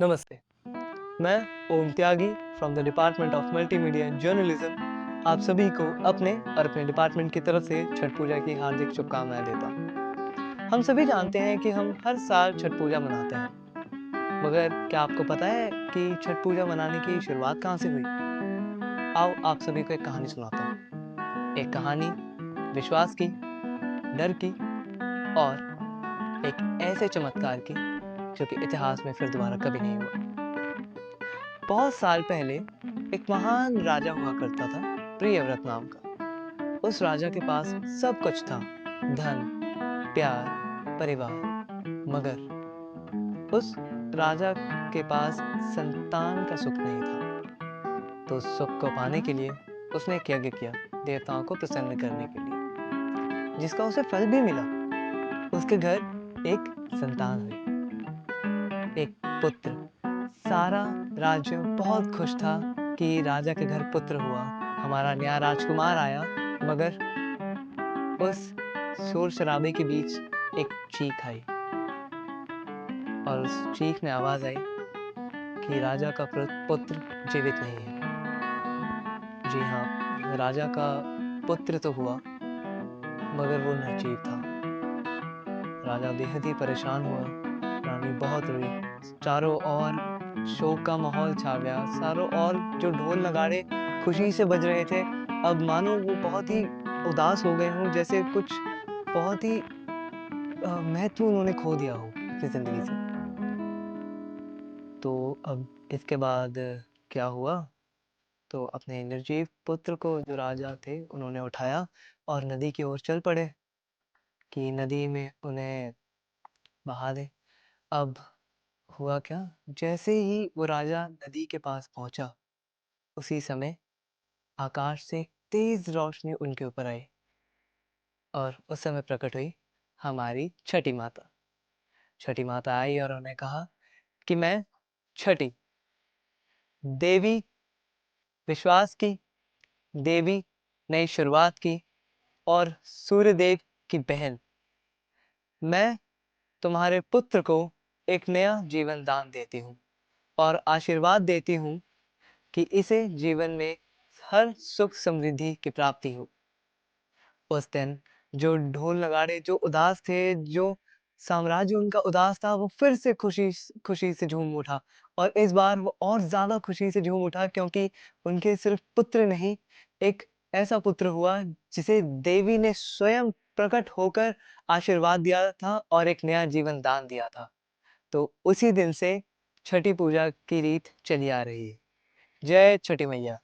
नमस्ते, मैं Om Tyagi from the department of multimedia and journalism आप सभी को अपने और अपने डिपार्टमेंट की तरफ से छठ पूजा की हार्दिक शुभकामनाएं देता हूँ। हम सभी जानते हैं कि हम हर साल छठ पूजा मनाते हैं, मगर क्या आपको पता है कि छठ पूजा मनाने की शुरुआत कहाँ से हुई? आओ आप सभी को एक कहानी सुनाता हूँ। एक कहानी विश्वास की, डर की और एक ऐसे चमत्कार की जो कि इतिहास में फिर दोबारा कभी नहीं हुआ। बहुत साल पहले एक महान राजा हुआ करता था, प्रियव्रत नाम का। उस राजा के पास सब कुछ था, धन, प्यार, परिवार, मगर उस राजा के पास संतान का सुख नहीं था। तो उस सुख को पाने के लिए उसने एक यज्ञ किया, देवताओं को प्रसन्न करने के लिए, जिसका उसे फल भी मिला। उसके घर एक संतान हुई, एक पुत्र। सारा राज्य बहुत खुश था कि राजा के घर पुत्र हुआ, हमारा नया राजकुमार आया। मगर उस शोर-शराबे के बीच एक चीख आई और उस चीख में आवाज़ आई कि राजा का पुत्र जीवित नहीं है। जी हाँ, राजा का पुत्र तो हुआ, मगर वो निर्जीव था। राजा बेहद ही परेशान हुआ, रानी बहुत रोई, चारों ओर शोक का माहौल छा गया, चारों ओर जो ढोल नगाड़े खुशी से बज रहे थे, अब मानो वो बहुत ही उदास हो गए हों, जैसे कुछ बहुत ही महत्व उन्होंने खो दिया हो अपनी ज़िंदगी से। तो अब इसके बाद क्या हुआ? तो अपने निर्जीव पुत्र को जो राजा थे, उन्होंने उठाया और नदी की ओर चल पड़े कि नदी में उन्हें बहा दें। अब हुआ क्या? जैसे ही वो राजा नदी के पास पहुँचा, उसी समय आकाश से तेज़ रोशनी उनके ऊपर आई और उस समय प्रकट हुई हमारी छठी माता। छठी माता आई और उन्होंने कहा कि मैं छठी, देवी विश्वास की, देवी नई शुरुआत की और सूर्यदेव की बहन, मैं तुम्हारे पुत्र को एक नया जीवन दान देती हूँ और आशीर्वाद देती हूँ कि इसे जीवन में हर सुख समृद्धि की प्राप्ति हो। उस दिन जो ढोल नगाड़े जो उदास थे, जो साम्राज्य उनका उदास था, वो फिर से खुशी से झूम उठा और इस बार वो और ज़्यादा खुशी से झूम उठा क्योंकि उनके सिर्फ़ पुत्र नहीं, एक ऐसा पुत्र हुआ जिसे देवी ने स्वयं प्रकट होकर आशीर्वाद दिया था और एक नया जीवन दान दिया था। तो उसी दिन से छठी पूजा की रीत चली आ रही है। जय छठी मैया।